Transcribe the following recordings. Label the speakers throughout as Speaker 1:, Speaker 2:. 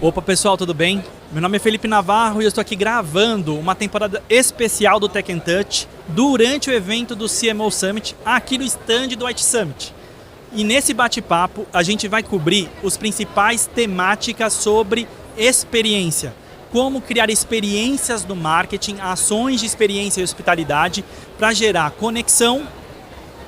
Speaker 1: Opa pessoal, tudo bem? Meu nome é Felipe Navarro e eu estou aqui gravando uma temporada especial do Tech Touch durante o evento do CMO Summit, aqui no stand do IT Summit. E nesse bate-papo a gente vai cobrir os principais temáticas sobre experiência. Como criar experiências no marketing, ações de experiência e hospitalidade para gerar conexão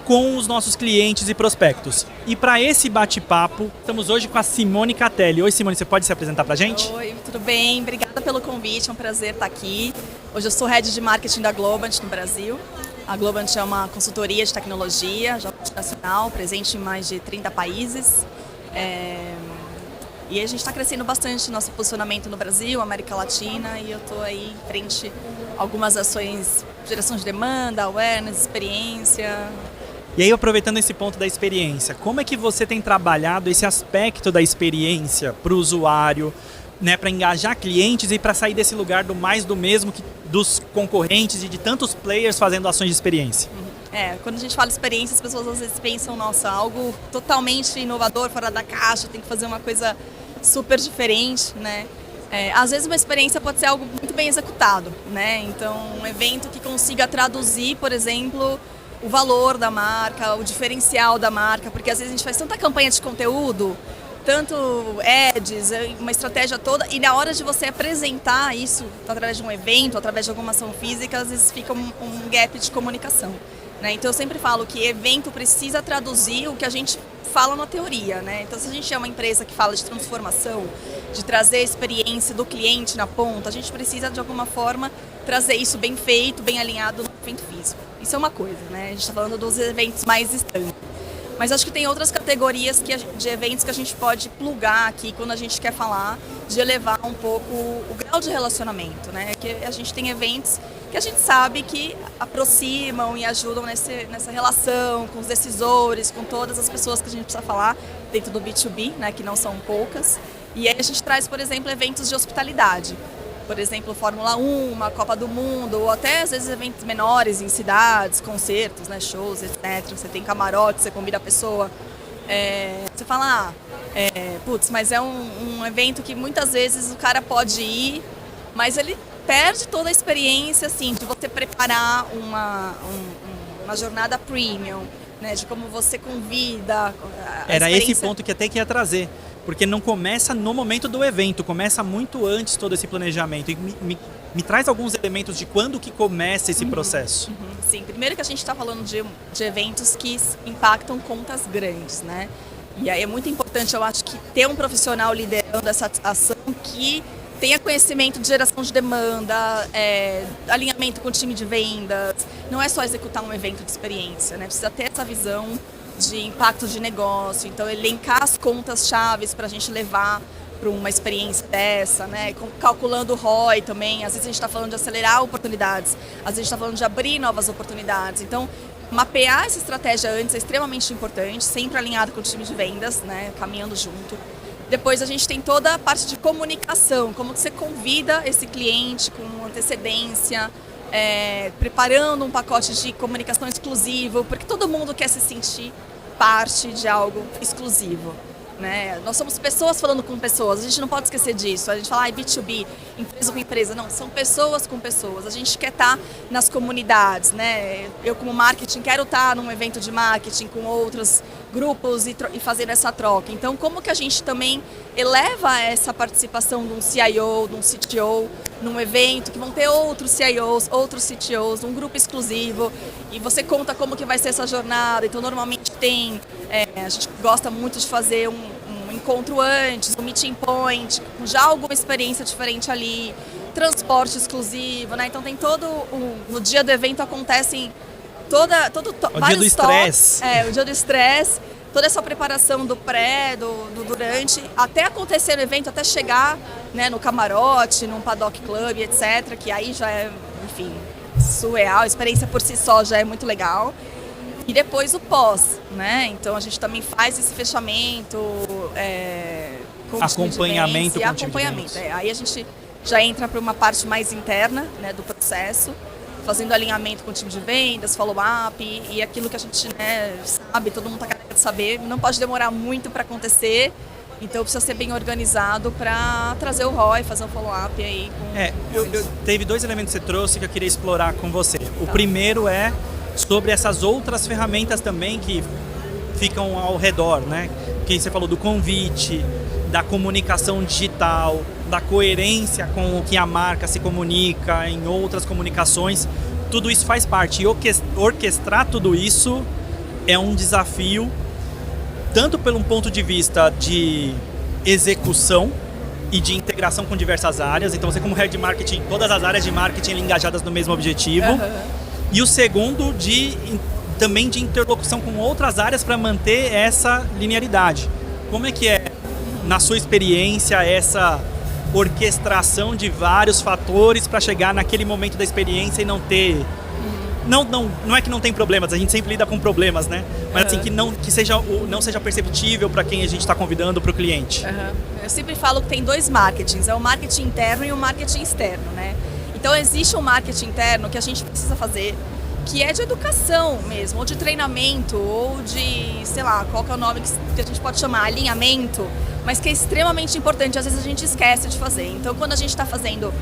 Speaker 1: com os nossos clientes e prospectos. E para esse bate-papo, estamos hoje com a Simone Catelli. Oi Simone, você pode se apresentar para a gente?
Speaker 2: Oi, tudo bem? Obrigada pelo convite, é um prazer estar aqui. Hoje eu sou Head de Marketing da Globant no Brasil. A Globant é uma consultoria de tecnologia, já multinacional, presente em mais de 30 países. E a gente está crescendo bastante nosso posicionamento no Brasil, América Latina, e eu estou aí em frente a algumas ações de geração de demanda, awareness, experiência.
Speaker 1: E aí, aproveitando esse ponto da experiência, como é que você tem trabalhado esse aspecto da experiência para o usuário, né, para engajar clientes e para sair desse lugar do mais do mesmo que dos concorrentes e de tantos players fazendo ações de experiência?
Speaker 2: Quando a gente fala experiência, as pessoas às vezes pensam, nossa, algo totalmente inovador, fora da caixa, tem que fazer uma coisa super diferente, né? Às vezes uma experiência pode ser algo muito bem executado, né? Então, um evento que consiga traduzir, por exemplo, o valor da marca, o diferencial da marca, porque às vezes a gente faz tanta campanha de conteúdo, tanto ads, uma estratégia toda, e na hora de você apresentar isso através de um evento, através de alguma ação física, às vezes fica um gap de comunicação, né? Então eu sempre falo que evento precisa traduzir o que a gente fala na teoria, né? Então se a gente é uma empresa que fala de transformação, de trazer a experiência do cliente na ponta, a gente precisa de alguma forma trazer isso bem feito, bem alinhado no evento físico. Isso é uma coisa, né? A gente está falando dos eventos mais estanques. Mas acho que tem outras categorias de eventos que a gente pode plugar aqui quando a gente quer falar de elevar um pouco o grau de relacionamento, né? Que a gente tem eventos que a gente sabe que aproximam e ajudam nessa relação com os decisores, com todas as pessoas que a gente precisa falar dentro do B2B, né? Que não são poucas. E aí a gente traz, por exemplo, eventos de hospitalidade. Por exemplo, Fórmula 1, uma Copa do Mundo, ou até às vezes eventos menores em cidades, concertos, né, shows, etc. Você tem camarote, você convida a pessoa. Você fala, putz, mas é um evento que muitas vezes o cara pode ir, mas ele perde toda a experiência assim, de você preparar uma jornada premium, né, de como você convida.
Speaker 1: Era esse ponto que até que ia trazer. Porque não começa no momento do evento, começa muito antes todo esse planejamento. E me traz alguns elementos de quando que começa esse processo.
Speaker 2: Sim, primeiro que a gente está falando de eventos que impactam contas grandes, né? E aí é muito importante, eu acho, que ter um profissional liderando essa ação que tenha conhecimento de geração de demanda, alinhamento com o time de vendas. Não é só executar um evento de experiência, né? Precisa ter essa visão de impacto de negócio, então elencar as contas chaves para a gente levar para uma experiência dessa, né? Calculando o ROI também, às vezes a gente está falando de acelerar oportunidades, às vezes a gente está falando de abrir novas oportunidades, então mapear essa estratégia antes é extremamente importante, sempre alinhado com o time de vendas, né? Caminhando junto. Depois a gente tem toda a parte de comunicação, como que você convida esse cliente com antecedência, preparando um pacote de comunicação exclusivo, porque todo mundo quer se sentir parte de algo exclusivo, né? Nós somos pessoas falando com pessoas, a gente não pode esquecer disso. A gente fala B2B, empresa com empresa, não, são pessoas com pessoas. A gente quer estar nas comunidades, né? Eu como marketing quero estar num evento de marketing com outros grupos e fazer essa troca. Então, como que a gente também eleva essa participação de um CIO, de um CTO, num evento que vão ter outros CIOs, outros CTOs, um grupo exclusivo, e você conta como que vai ser essa jornada. Então, normalmente a gente gosta muito de fazer um encontro antes, um meeting point, com já alguma experiência diferente ali, transporte exclusivo, né? Então tem no dia do evento acontecem
Speaker 1: O dia do estresse.
Speaker 2: O dia do estresse, toda essa preparação do pré, do durante, até acontecer o evento, até chegar, né, no camarote, num paddock club, etc., que aí já é, enfim, surreal, a experiência por si só já é muito legal. E depois o pós, né? Então a gente também faz esse fechamento, com
Speaker 1: acompanhamento com o time de
Speaker 2: acompanhamento. Aí a gente já entra para uma parte mais interna, né, do processo, fazendo alinhamento com o time de vendas, follow-up e aquilo que a gente, né, sabe, todo mundo está querendo saber, não pode demorar muito para acontecer. Então precisa ser bem organizado para trazer o ROI, fazer um follow-up aí.
Speaker 1: Teve 2 elementos que você trouxe que eu queria explorar com você. O primeiro é sobre essas outras ferramentas também que ficam ao redor, né? Que você falou do convite, da comunicação digital, da coerência com o que a marca se comunica em outras comunicações. Tudo isso faz parte. E orquestrar tudo isso é um desafio, tanto pelo ponto de vista de execução e de integração com diversas áreas. Então, você como head de marketing, todas as áreas de marketing engajadas no mesmo objetivo. E o segundo, também de interlocução com outras áreas para manter essa linearidade. Como é que é, na sua experiência, essa orquestração de vários fatores para chegar naquele momento da experiência e não ter... Não é que não tem problemas, a gente sempre lida com problemas, né? Mas assim, que não seja perceptível para quem a gente está convidando para o cliente.
Speaker 2: Eu sempre falo que tem 2 marketings, é o marketing interno e o marketing externo, né? Então existe um marketing interno que a gente precisa fazer, que é de educação mesmo, ou de treinamento, ou de, sei lá, qual que é o nome que a gente pode chamar, alinhamento, mas que é extremamente importante, às vezes a gente esquece de fazer. Então quando a gente está fazendo...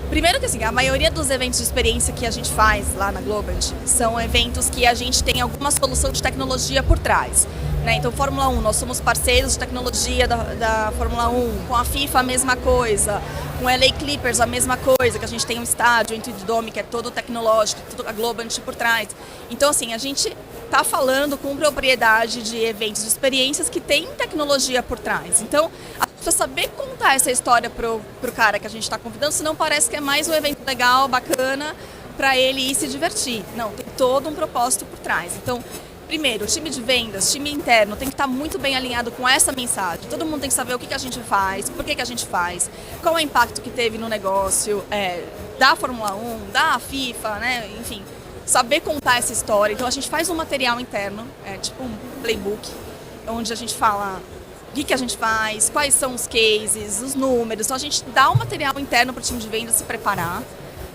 Speaker 2: Primeiro que assim, a maioria dos eventos de experiência que a gente faz lá na Globant são eventos que a gente tem alguma solução de tecnologia por trás, né? Então Fórmula 1, nós somos parceiros de tecnologia da Fórmula 1, com a FIFA a mesma coisa, com a LA Clippers a mesma coisa, que a gente tem um estádio, o Intuit Dome, que é todo tecnológico, tudo a Globant por trás. Então assim, a gente está falando com propriedade de eventos de experiências que tem tecnologia por trás. Então, precisa saber contar essa história pro cara que a gente está convidando, senão parece que é mais um evento legal, bacana, para ele ir se divertir. Não, tem todo um propósito por trás. Então, primeiro, o time de vendas, time interno, tem que estar muito bem alinhado com essa mensagem. Todo mundo tem que saber o que a gente faz, por que a gente faz, qual é o impacto que teve no negócio da Fórmula 1, da FIFA, né? Enfim, saber contar essa história. Então, a gente faz um material interno, tipo um playbook, onde a gente fala... O que a gente faz, quais são os cases, os números. Então a gente dá um material interno para o time de vendas se preparar,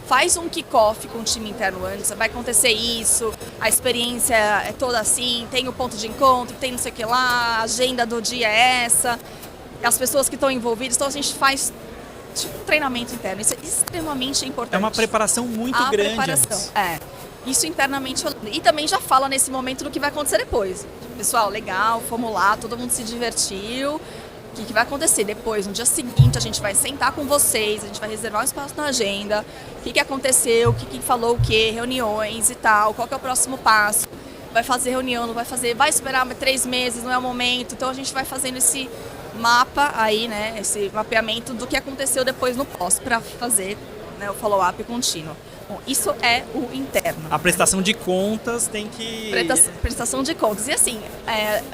Speaker 2: faz um kick-off com o time interno antes, vai acontecer isso, a experiência é toda assim, tem o ponto de encontro, tem não sei o que lá, a agenda do dia é essa, as pessoas que estão envolvidas. Então a gente faz tipo um treinamento interno, isso é extremamente importante.
Speaker 1: É uma preparação muito grande.
Speaker 2: Preparação, isso internamente, e também já fala nesse momento do que vai acontecer depois. Pessoal, legal, fomos lá, todo mundo se divertiu. O que vai acontecer depois? No dia seguinte a gente vai sentar com vocês, a gente vai reservar um espaço na agenda. O que aconteceu, o que falou o quê, reuniões e tal, qual que é o próximo passo. Vai fazer reunião, não vai fazer, vai esperar 3 meses, não é o momento. Então a gente vai fazendo esse mapa aí, né, esse mapeamento do que aconteceu depois no pós, para fazer, né, o follow-up contínuo. Bom, isso é o interno.
Speaker 1: A prestação de contas tem que...
Speaker 2: Prestação de contas. E assim,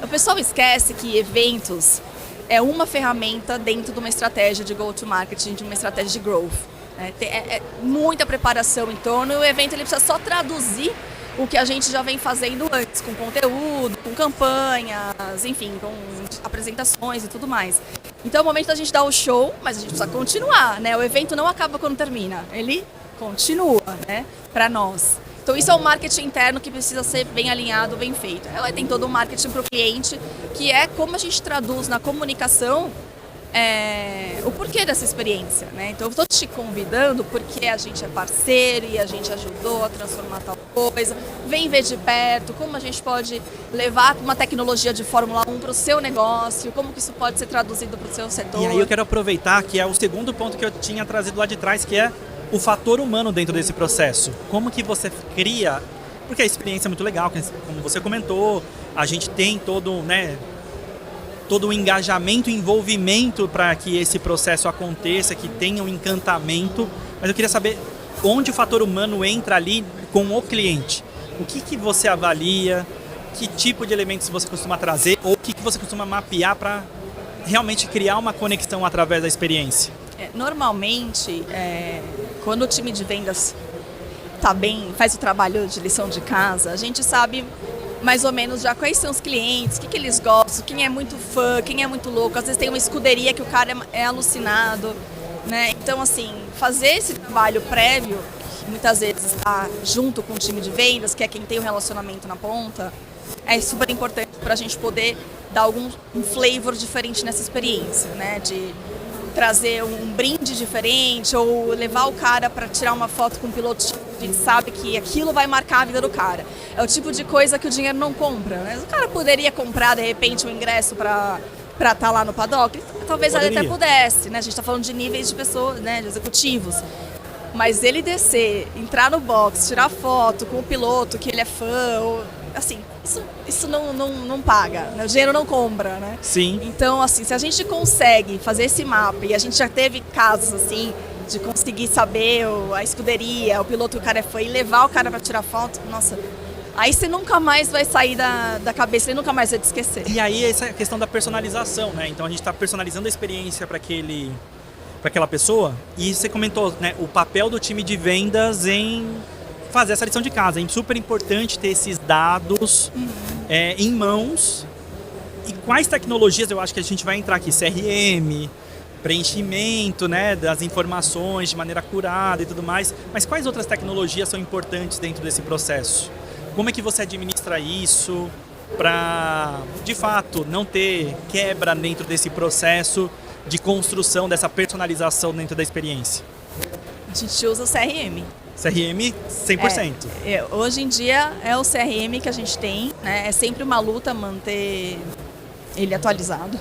Speaker 2: o pessoal esquece que eventos é uma ferramenta dentro de uma estratégia de go-to-marketing, de uma estratégia de growth. É muita preparação em torno, e o evento ele precisa só traduzir o que a gente já vem fazendo antes, com conteúdo, com campanhas, enfim, com apresentações e tudo mais. Então é o momento da gente dar o show, mas a gente precisa continuar, né? O evento não acaba quando termina, ele continua, né, para nós. Então isso é o marketing interno que precisa ser bem alinhado, bem feito. Tem todo o marketing para o cliente, que é como a gente traduz na comunicação o porquê dessa experiência, né? Então eu estou te convidando porque a gente é parceiro e a gente ajudou a transformar tal coisa. Vem ver de perto como a gente pode levar uma tecnologia de Fórmula 1 para o seu negócio, como que isso pode ser traduzido para o seu setor.
Speaker 1: E aí eu quero aproveitar que é o segundo ponto que eu tinha trazido lá de trás, que é o fator humano dentro desse processo. Como que você cria... Porque a experiência é muito legal, como você comentou, a gente tem todo, né, todo o engajamento e envolvimento para que esse processo aconteça, que tenha um encantamento, mas eu queria saber onde o fator humano entra ali com o cliente. O que você avalia, que tipo de elementos você costuma trazer, ou o que você costuma mapear para realmente criar uma conexão através da experiência?
Speaker 2: Normalmente, quando o time de vendas tá bem, faz o trabalho de lição de casa, a gente sabe mais ou menos já quais são os clientes, o que eles gostam, quem é muito fã, quem é muito louco. Às vezes tem uma escuderia que o cara é alucinado, né? Então, assim, fazer esse trabalho prévio, que muitas vezes está junto com o time de vendas, que é quem tem o relacionamento na ponta, é super importante para a gente poder dar um flavor diferente nessa experiência, né? De trazer um brinde diferente ou levar o cara para tirar uma foto com um piloto que a gente sabe que aquilo vai marcar a vida do cara. É o tipo de coisa que o dinheiro não compra, né? O cara poderia comprar, de repente, um ingresso para estar lá no paddock? Talvez ele até pudesse, né? A gente está falando de níveis de pessoas, né? De executivos. Mas ele descer, entrar no box, tirar foto com o piloto que ele é fã, ou, assim, isso não paga, né? O dinheiro não compra, né?
Speaker 1: Sim.
Speaker 2: Então, assim, se a gente consegue fazer esse mapa, e a gente já teve casos, assim, de conseguir saber a escuderia, o piloto que o cara é fã, e levar o cara para tirar foto, nossa, aí você nunca mais vai sair da cabeça, ele nunca mais vai te esquecer.
Speaker 1: E aí essa é a questão da personalização, né? Então a gente está personalizando a experiência para aquela pessoa. E você comentou, né, o papel do time de vendas em fazer essa lição de casa. É super importante ter esses dados em mãos. E quais tecnologias eu acho que a gente vai entrar aqui? CRM, preenchimento, né, das informações de maneira curada e tudo mais. Mas quais outras tecnologias são importantes dentro desse processo? Como é que você administra isso para, de fato, não ter quebra dentro desse processo de construção, dessa personalização dentro da experiência?
Speaker 2: A gente usa o CRM.
Speaker 1: CRM 100%.
Speaker 2: Hoje em dia é o CRM que a gente tem, né? É sempre uma luta manter ele atualizado.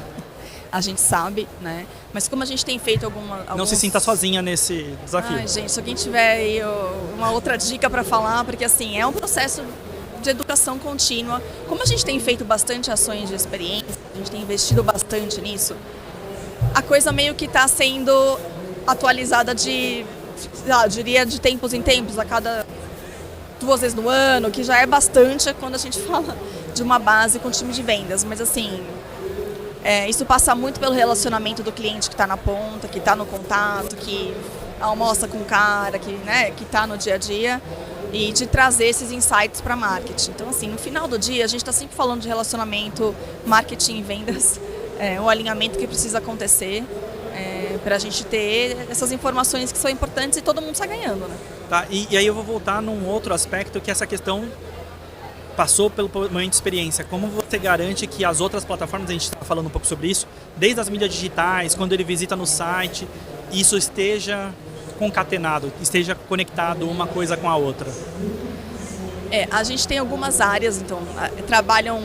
Speaker 2: A gente sabe, né? Mas como a gente tem feito
Speaker 1: Não se sinta sozinha nesse desafio.
Speaker 2: Ai, gente, se alguém tiver aí uma outra dica para falar, porque assim, é um processo de educação contínua. Como a gente tem feito bastante ações de experiência, a gente tem investido bastante nisso, a coisa meio que está sendo atualizada eu diria de tempos em tempos, a cada 2 vezes no ano, que já é bastante quando a gente fala de uma base com time de vendas. Mas assim, isso passa muito pelo relacionamento do cliente que está na ponta, que está no contato, que almoça com o cara, que está no dia a dia, e de trazer esses insights para marketing. Então assim, no final do dia, a gente está sempre falando de relacionamento, marketing e vendas, o alinhamento que precisa acontecer para a gente ter essas informações que são importantes e todo mundo está ganhando, né?
Speaker 1: Tá, e aí eu vou voltar num outro aspecto, que é essa questão passou pelo momento de experiência. Como você garante que as outras plataformas, a gente está falando um pouco sobre isso, desde as mídias digitais, quando ele visita no site, isso esteja concatenado, esteja conectado uma coisa com a outra?
Speaker 2: A gente tem algumas áreas, então, trabalham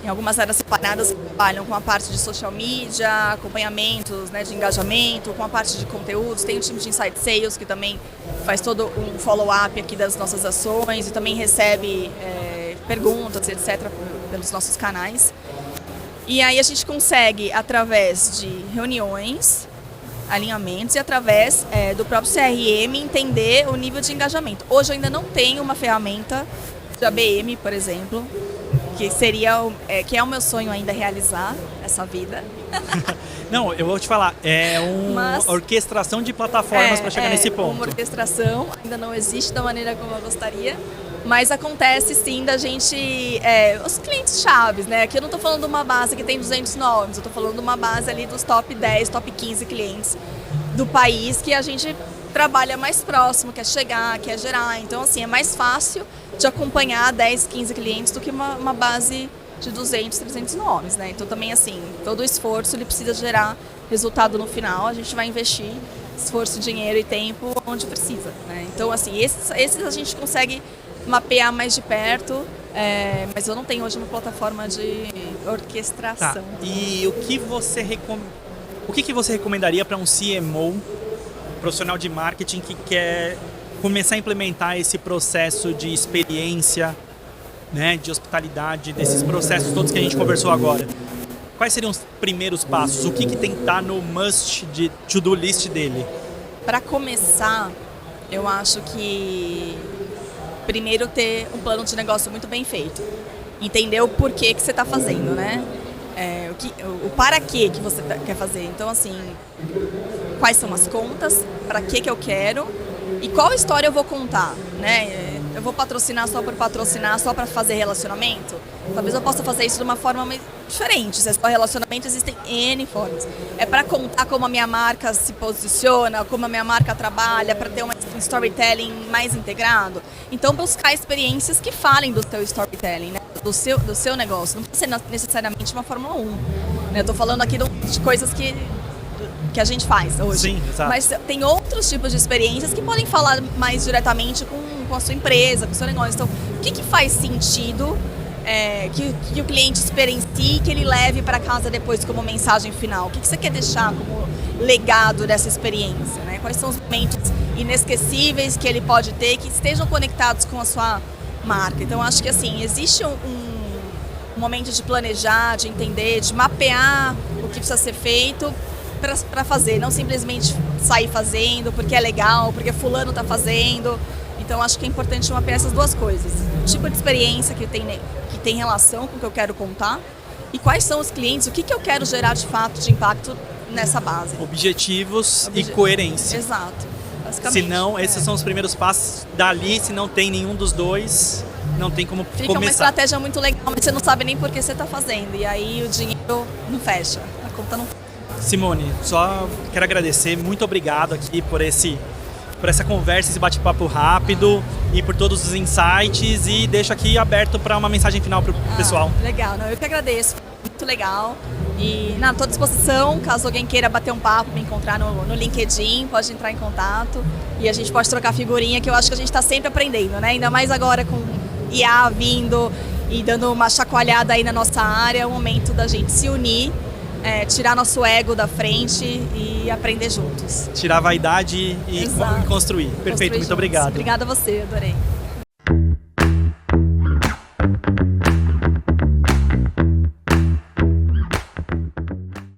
Speaker 2: em algumas áreas separadas, que trabalham com a parte de social media, acompanhamentos, né, de engajamento, com a parte de conteúdos. Tem o time de Inside Sales, que também faz todo um follow-up aqui das nossas ações e também recebe perguntas, etc., pelos nossos canais. E aí a gente consegue, através de reuniões, alinhamentos e através do próprio CRM, entender o nível de engajamento. Hoje eu ainda não tenho uma ferramenta de ABM, por exemplo, que é o meu sonho ainda realizar essa vida.
Speaker 1: Não, eu vou te falar, uma orquestração de plataformas para chegar nesse ponto.
Speaker 2: Uma orquestração, ainda não existe da maneira como eu gostaria, mas acontece sim da gente, os clientes chaves, né? Aqui eu não estou falando de uma base que tem 200 nomes, eu estou falando de uma base ali dos top 10, top 15 clientes do país que a gente trabalha mais próximo, quer chegar, quer gerar. Então, assim, é mais fácil de acompanhar 10, 15 clientes do que uma base de 200, 300 nomes, né? Então, também, assim, todo o esforço ele precisa gerar resultado no final. A gente vai investir esforço, dinheiro e tempo onde precisa, né? Então, assim, esses a gente consegue mapear mais de perto, mas eu não tenho hoje uma plataforma de orquestração.
Speaker 1: Tá. E o que você recomendaria para um CMO, profissional de marketing, que quer começar a implementar esse processo de experiência, né, de hospitalidade, desses processos todos que a gente conversou agora? Quais seriam os primeiros passos? O que tem que estar no must de to-do list dele?
Speaker 2: Para começar, eu acho que primeiro ter um plano de negócio muito bem feito. Entender o porquê que você está fazendo, né? O para quê que você quer fazer. Então, assim, quais são as contas, para que eu quero e qual história eu vou contar, né? Eu vou patrocinar só por patrocinar, só para fazer relacionamento? Talvez eu possa fazer isso de uma forma meio diferente. Se é só relacionamento, existem N formas. É para contar como a minha marca se posiciona, como a minha marca trabalha, para ter um storytelling mais integrado. Então, buscar experiências que falem do teu storytelling, né? do seu negócio. Não precisa ser necessariamente uma Fórmula 1. Né? Eu estou falando aqui de coisas que a gente faz hoje.
Speaker 1: Sim, exato.
Speaker 2: Mas tem outros tipos de experiências que podem falar mais diretamente com a sua empresa, com o seu negócio. Então, o que faz sentido que o cliente experiencie, que ele leve para casa depois como mensagem final? O que você quer deixar como legado dessa experiência? Né? Quais são os momentos inesquecíveis que ele pode ter, que estejam conectados com a sua marca? Então, acho que assim, existe um momento de planejar, de entender, de mapear o que precisa ser feito para fazer, não simplesmente sair fazendo porque é legal, porque fulano está fazendo. Então acho que é importante mapear essas duas coisas. O tipo de experiência que tem relação com o que eu quero contar e quais são os clientes, o que eu quero gerar de fato de impacto nessa base.
Speaker 1: Objetivos e coerência.
Speaker 2: Exato. Basicamente.
Speaker 1: Se não, esses são os primeiros passos. Dali, se não tem nenhum dos dois, não tem como
Speaker 2: Fica
Speaker 1: começar.
Speaker 2: Uma estratégia muito legal, mas você não sabe nem por que você está fazendo. E aí o dinheiro não fecha, a conta não fecha.
Speaker 1: Simone, só quero agradecer, muito obrigado aqui por essa conversa, esse bate-papo rápido e por todos os insights, e deixo aqui aberto para uma mensagem final para o pessoal.
Speaker 2: Legal, eu que agradeço, muito legal. E estou à disposição, caso alguém queira bater um papo, me encontrar no LinkedIn, pode entrar em contato e a gente pode trocar figurinha, que eu acho que a gente está sempre aprendendo, né? Ainda mais agora com IA vindo e dando uma chacoalhada aí na nossa área, é o momento da gente se unir, tirar nosso ego da frente e aprender juntos.
Speaker 1: Tirar a vaidade e construir. Perfeito, muito obrigado.
Speaker 2: Obrigada a você, adorei.